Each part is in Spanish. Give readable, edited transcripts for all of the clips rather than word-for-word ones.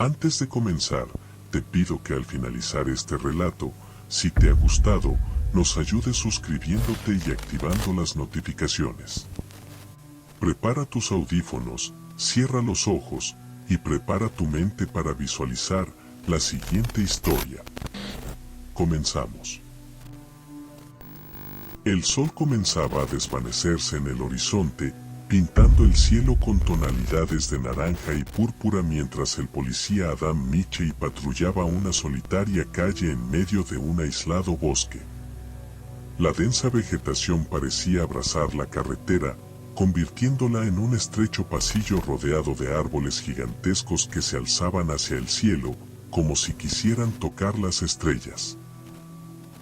Antes de comenzar, te pido que al finalizar este relato, si te ha gustado, nos ayudes suscribiéndote y activando las notificaciones. Prepara tus audífonos, cierra los ojos y prepara tu mente para visualizar la siguiente historia. Comenzamos. El sol comenzaba a desvanecerse en el horizonte, pintando el cielo con tonalidades de naranja y púrpura mientras el policía Adam Mitchell patrullaba una solitaria calle en medio de un aislado bosque. La densa vegetación parecía abrazar la carretera, convirtiéndola en un estrecho pasillo rodeado de árboles gigantescos que se alzaban hacia el cielo, como si quisieran tocar las estrellas.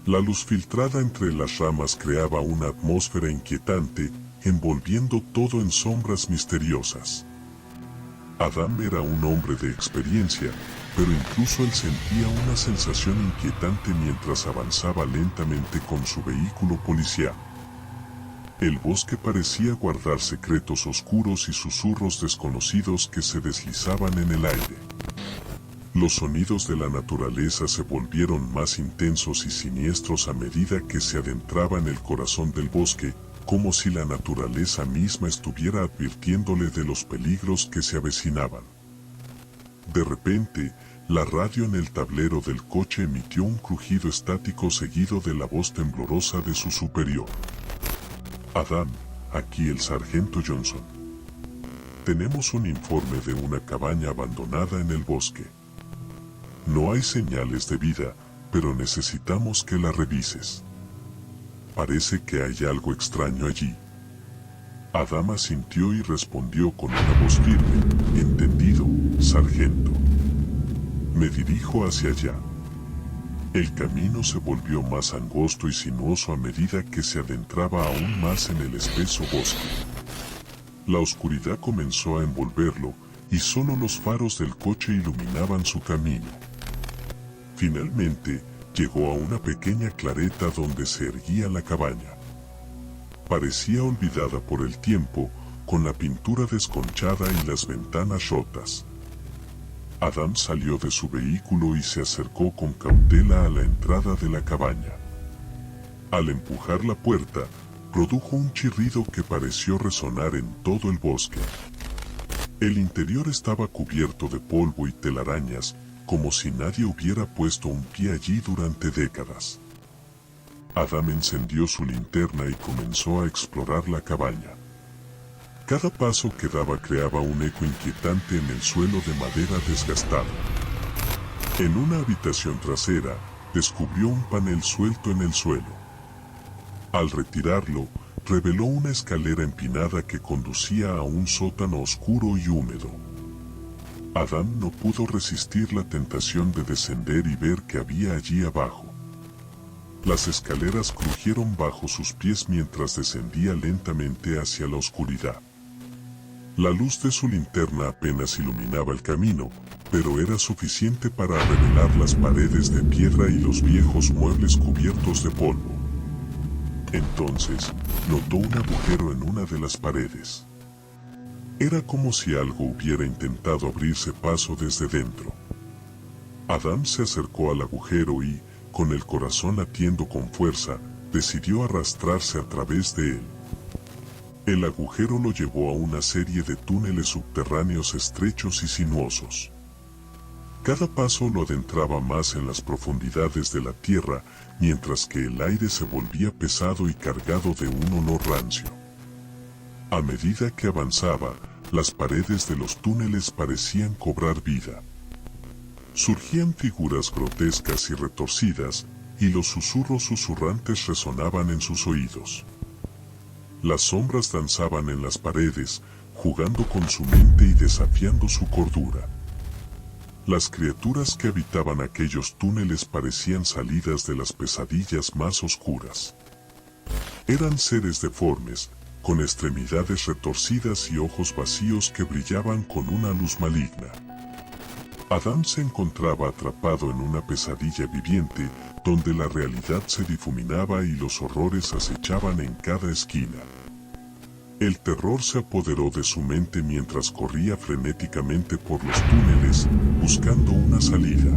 La luz filtrada entre las ramas creaba una atmósfera inquietante, envolviendo todo en sombras misteriosas. Adam era un hombre de experiencia, pero incluso él sentía una sensación inquietante mientras avanzaba lentamente con su vehículo policial. El bosque parecía guardar secretos oscuros y susurros desconocidos que se deslizaban en el aire. Los sonidos de la naturaleza se volvieron más intensos y siniestros a medida que se adentraba en el corazón del bosque, como si la naturaleza misma estuviera advirtiéndole de los peligros que se avecinaban. De repente, la radio en el tablero del coche emitió un crujido estático seguido de la voz temblorosa de su superior. Adam, aquí el sargento Johnson. Tenemos un informe de una cabaña abandonada en el bosque. No hay señales de vida, pero necesitamos que la revises. Parece que hay algo extraño allí. Adam asintió y respondió con una voz firme: entendido, sargento. Me dirijo hacia allá. El camino se volvió más angosto y sinuoso a medida que se adentraba aún más en el espeso bosque. La oscuridad comenzó a envolverlo, y solo los faros del coche iluminaban su camino. Finalmente, llegó a una pequeña clareta donde se erguía la cabaña. Parecía olvidada por el tiempo, con la pintura desconchada y las ventanas rotas. Adam salió de su vehículo y se acercó con cautela a la entrada de la cabaña. Al empujar la puerta, produjo un chirrido que pareció resonar en todo el bosque. El interior estaba cubierto de polvo y telarañas, como si nadie hubiera puesto un pie allí durante décadas. Adam encendió su linterna y comenzó a explorar la cabaña. Cada paso que daba creaba un eco inquietante en el suelo de madera desgastado. En una habitación trasera, descubrió un panel suelto en el suelo. Al retirarlo, reveló una escalera empinada que conducía a un sótano oscuro y húmedo. Adam no pudo resistir la tentación de descender y ver qué había allí abajo. Las escaleras crujieron bajo sus pies mientras descendía lentamente hacia la oscuridad. La luz de su linterna apenas iluminaba el camino, pero era suficiente para revelar las paredes de piedra y los viejos muebles cubiertos de polvo. Entonces, notó un agujero en una de las paredes. Era como si algo hubiera intentado abrirse paso desde dentro. Adam se acercó al agujero y, con el corazón latiendo con fuerza, decidió arrastrarse a través de él. El agujero lo llevó a una serie de túneles subterráneos estrechos y sinuosos. Cada paso lo adentraba más en las profundidades de la tierra, mientras que el aire se volvía pesado y cargado de un olor rancio. A medida que avanzaba, las paredes de los túneles parecían cobrar vida. Surgían figuras grotescas y retorcidas, y los susurros susurrantes resonaban en sus oídos. Las sombras danzaban en las paredes, jugando con su mente y desafiando su cordura. Las criaturas que habitaban aquellos túneles parecían salidas de las pesadillas más oscuras. Eran seres deformes, con extremidades retorcidas y ojos vacíos que brillaban con una luz maligna. Adam se encontraba atrapado en una pesadilla viviente, donde la realidad se difuminaba y los horrores acechaban en cada esquina. El terror se apoderó de su mente mientras corría frenéticamente por los túneles, buscando una salida.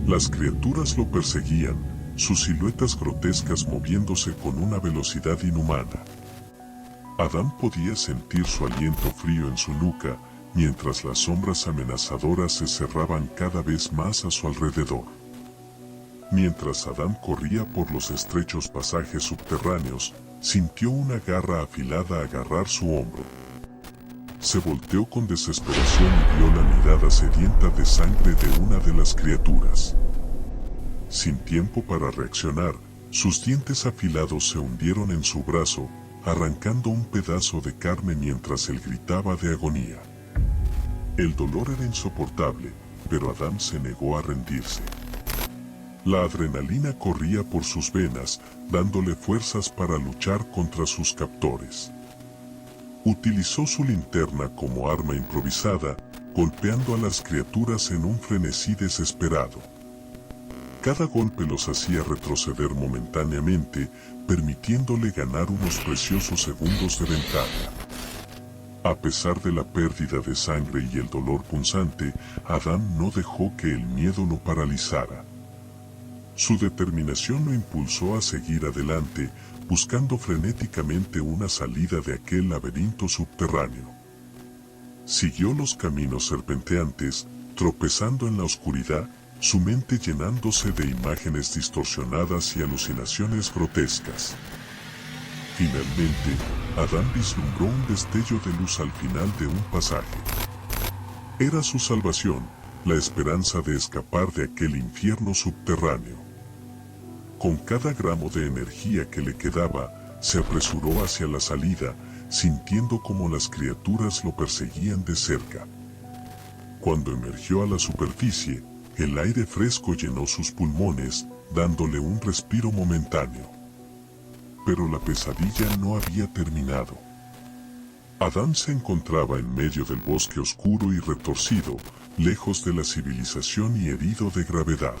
Las criaturas lo perseguían, sus siluetas grotescas moviéndose con una velocidad inhumana. Adán podía sentir su aliento frío en su nuca, mientras las sombras amenazadoras se cerraban cada vez más a su alrededor. Mientras Adán corría por los estrechos pasajes subterráneos, sintió una garra afilada agarrar su hombro. Se volteó con desesperación y vio la mirada sedienta de sangre de una de las criaturas. Sin tiempo para reaccionar, sus dientes afilados se hundieron en su brazo, arrancando un pedazo de carne mientras él gritaba de agonía. El dolor era insoportable, pero Adán se negó a rendirse. La adrenalina corría por sus venas, dándole fuerzas para luchar contra sus captores. Utilizó su linterna como arma improvisada, golpeando a las criaturas en un frenesí desesperado. Cada golpe los hacía retroceder momentáneamente, permitiéndole ganar unos preciosos segundos de ventaja. A pesar de la pérdida de sangre y el dolor punzante, Adán no dejó que el miedo lo paralizara. Su determinación lo impulsó a seguir adelante, buscando frenéticamente una salida de aquel laberinto subterráneo. Siguió los caminos serpenteantes, tropezando en la oscuridad, su mente llenándose de imágenes distorsionadas y alucinaciones grotescas. Finalmente, Adán vislumbró un destello de luz al final de un pasaje. Era su salvación, la esperanza de escapar de aquel infierno subterráneo. Con cada gramo de energía que le quedaba, se apresuró hacia la salida, sintiendo como las criaturas lo perseguían de cerca. Cuando emergió a la superficie, el aire fresco llenó sus pulmones, dándole un respiro momentáneo. Pero la pesadilla no había terminado. Adán se encontraba en medio del bosque oscuro y retorcido, lejos de la civilización y herido de gravedad.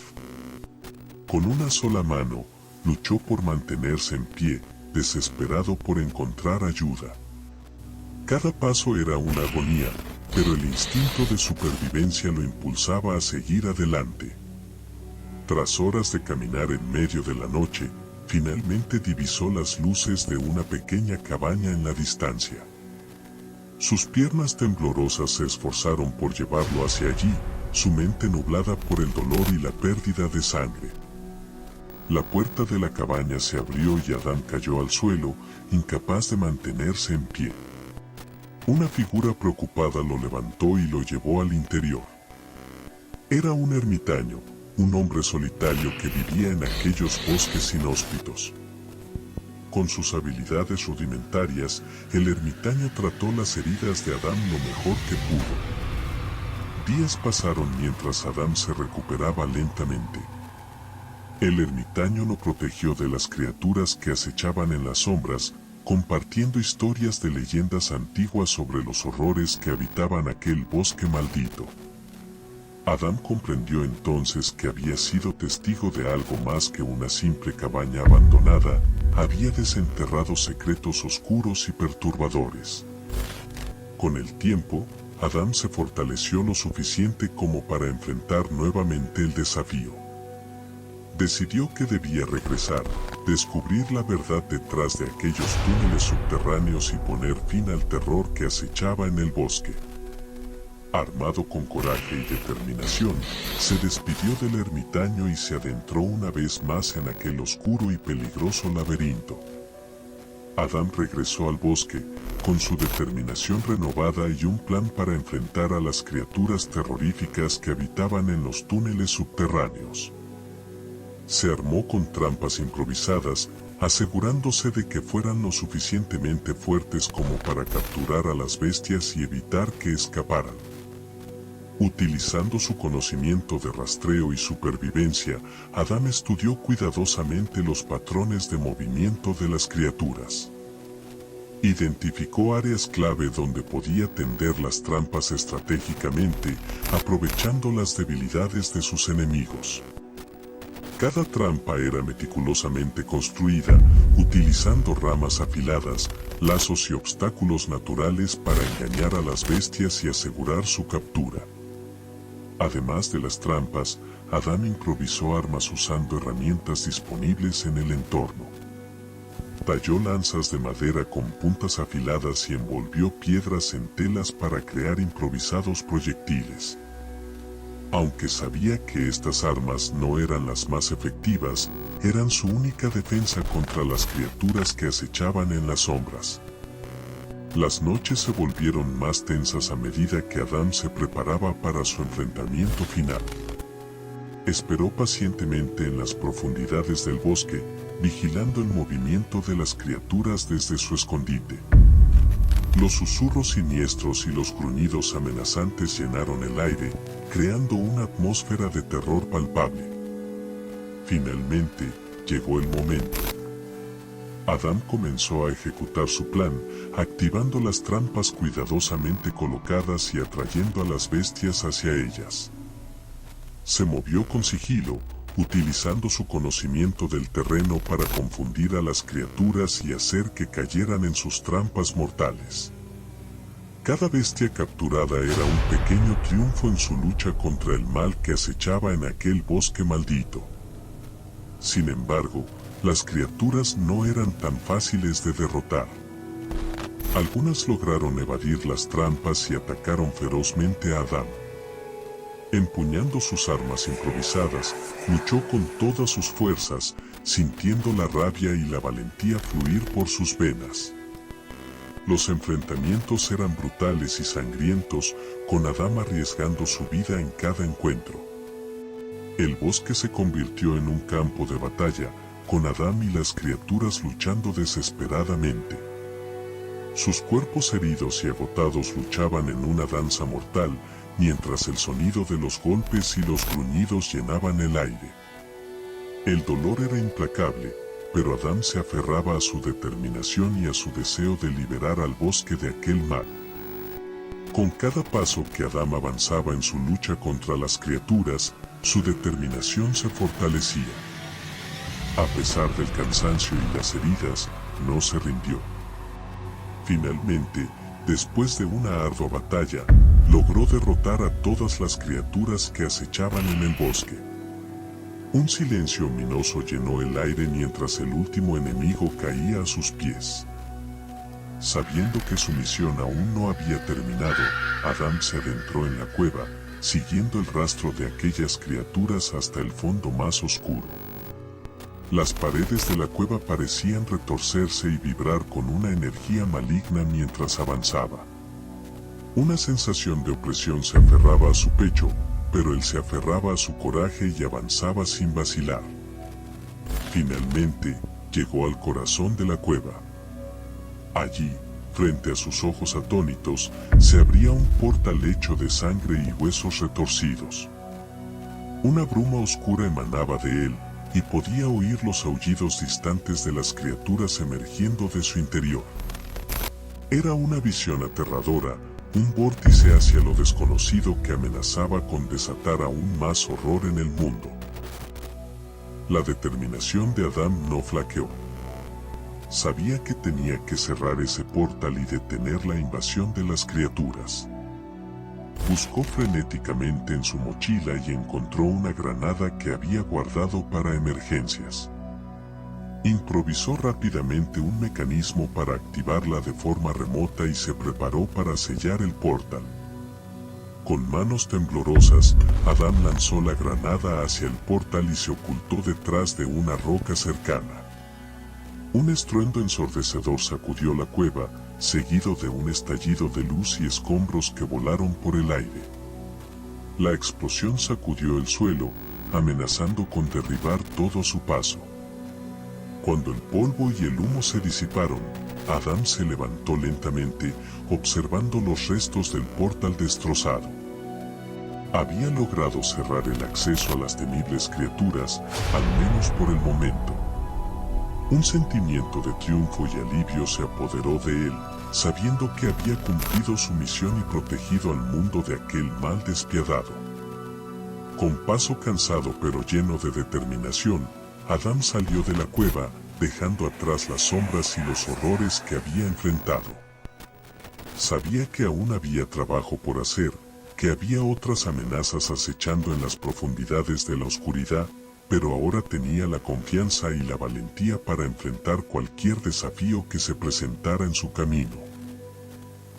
Con una sola mano, luchó por mantenerse en pie, desesperado por encontrar ayuda. Cada paso era una agonía, pero el instinto de supervivencia lo impulsaba a seguir adelante. Tras horas de caminar en medio de la noche, finalmente divisó las luces de una pequeña cabaña en la distancia. Sus piernas temblorosas se esforzaron por llevarlo hacia allí, su mente nublada por el dolor y la pérdida de sangre. La puerta de la cabaña se abrió y Adán cayó al suelo, incapaz de mantenerse en pie. Una figura preocupada lo levantó y lo llevó al interior. Era un ermitaño, un hombre solitario que vivía en aquellos bosques inhóspitos. Con sus habilidades rudimentarias, el ermitaño trató las heridas de Adán lo mejor que pudo. Días pasaron mientras Adán se recuperaba lentamente. El ermitaño lo protegió de las criaturas que acechaban en las sombras, compartiendo historias de leyendas antiguas sobre los horrores que habitaban aquel bosque maldito. Adán comprendió entonces que había sido testigo de algo más que una simple cabaña abandonada, había desenterrado secretos oscuros y perturbadores. Con el tiempo, Adán se fortaleció lo suficiente como para enfrentar nuevamente el desafío. Decidió que debía regresar, descubrir la verdad detrás de aquellos túneles subterráneos y poner fin al terror que acechaba en el bosque. Armado con coraje y determinación, se despidió del ermitaño y se adentró una vez más en aquel oscuro y peligroso laberinto. Adán regresó al bosque, con su determinación renovada y un plan para enfrentar a las criaturas terroríficas que habitaban en los túneles subterráneos. Se armó con trampas improvisadas, asegurándose de que fueran lo suficientemente fuertes como para capturar a las bestias y evitar que escaparan. Utilizando su conocimiento de rastreo y supervivencia, Adán estudió cuidadosamente los patrones de movimiento de las criaturas. Identificó áreas clave donde podía tender las trampas estratégicamente, aprovechando las debilidades de sus enemigos. Cada trampa era meticulosamente construida, utilizando ramas afiladas, lazos y obstáculos naturales para engañar a las bestias y asegurar su captura. Además de las trampas, Adán improvisó armas usando herramientas disponibles en el entorno. Talló lanzas de madera con puntas afiladas y envolvió piedras en telas para crear improvisados proyectiles. Aunque sabía que estas armas no eran las más efectivas, eran su única defensa contra las criaturas que acechaban en las sombras. Las noches se volvieron más tensas a medida que Adán se preparaba para su enfrentamiento final. Esperó pacientemente en las profundidades del bosque, vigilando el movimiento de las criaturas desde su escondite. Los susurros siniestros y los gruñidos amenazantes llenaron el aire, creando una atmósfera de terror palpable. Finalmente, llegó el momento. Adán comenzó a ejecutar su plan, activando las trampas cuidadosamente colocadas y atrayendo a las bestias hacia ellas. Se movió con sigilo, utilizando su conocimiento del terreno para confundir a las criaturas y hacer que cayeran en sus trampas mortales. Cada bestia capturada era un pequeño triunfo en su lucha contra el mal que acechaba en aquel bosque maldito. Sin embargo, las criaturas no eran tan fáciles de derrotar. Algunas lograron evadir las trampas y atacaron ferozmente a Adán. Empuñando sus armas improvisadas, luchó con todas sus fuerzas, sintiendo la rabia y la valentía fluir por sus venas. Los enfrentamientos eran brutales y sangrientos, con Adán arriesgando su vida en cada encuentro. El bosque se convirtió en un campo de batalla, con Adán y las criaturas luchando desesperadamente. Sus cuerpos heridos y agotados luchaban en una danza mortal, mientras el sonido de los golpes y los gruñidos llenaban el aire. El dolor era implacable, pero Adán se aferraba a su determinación y a su deseo de liberar al bosque de aquel mal. Con cada paso que Adán avanzaba en su lucha contra las criaturas, su determinación se fortalecía. A pesar del cansancio y las heridas, no se rindió. Finalmente, después de una ardua batalla, logró derrotar a todas las criaturas que acechaban en el bosque. Un silencio ominoso llenó el aire mientras el último enemigo caía a sus pies. Sabiendo que su misión aún no había terminado, Adán se adentró en la cueva, siguiendo el rastro de aquellas criaturas hasta el fondo más oscuro. Las paredes de la cueva parecían retorcerse y vibrar con una energía maligna mientras avanzaba. Una sensación de opresión se aferraba a su pecho, pero él se aferraba a su coraje y avanzaba sin vacilar. Finalmente, llegó al corazón de la cueva. Allí, frente a sus ojos atónitos, se abría un portal hecho de sangre y huesos retorcidos. Una bruma oscura emanaba de él, y podía oír los aullidos distantes de las criaturas emergiendo de su interior. Era una visión aterradora, un vórtice hacia lo desconocido que amenazaba con desatar aún más horror en el mundo. La determinación de Adán no flaqueó. Sabía que tenía que cerrar ese portal y detener la invasión de las criaturas. Buscó frenéticamente en su mochila y encontró una granada que había guardado para emergencias. Improvisó rápidamente un mecanismo para activarla de forma remota y se preparó para sellar el portal. Con manos temblorosas, Adán lanzó la granada hacia el portal y se ocultó detrás de una roca cercana. Un estruendo ensordecedor sacudió la cueva, seguido de un estallido de luz y escombros que volaron por el aire. La explosión sacudió el suelo, amenazando con derribar todo a su paso. Cuando el polvo y el humo se disiparon, Adán se levantó lentamente, observando los restos del portal destrozado. Había logrado cerrar el acceso a las temibles criaturas, al menos por el momento. Un sentimiento de triunfo y alivio se apoderó de él, sabiendo que había cumplido su misión y protegido al mundo de aquel mal despiadado. Con paso cansado pero lleno de determinación, Adán salió de la cueva, dejando atrás las sombras y los horrores que había enfrentado. Sabía que aún había trabajo por hacer, que había otras amenazas acechando en las profundidades de la oscuridad, pero ahora tenía la confianza y la valentía para enfrentar cualquier desafío que se presentara en su camino.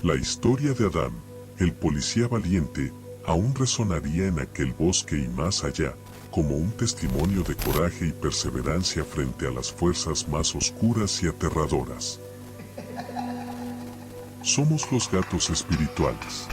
La historia de Adán, el policía valiente, aún resonaría en aquel bosque y más allá, como un testimonio de coraje y perseverancia frente a las fuerzas más oscuras y aterradoras. Somos los gatos espirituales.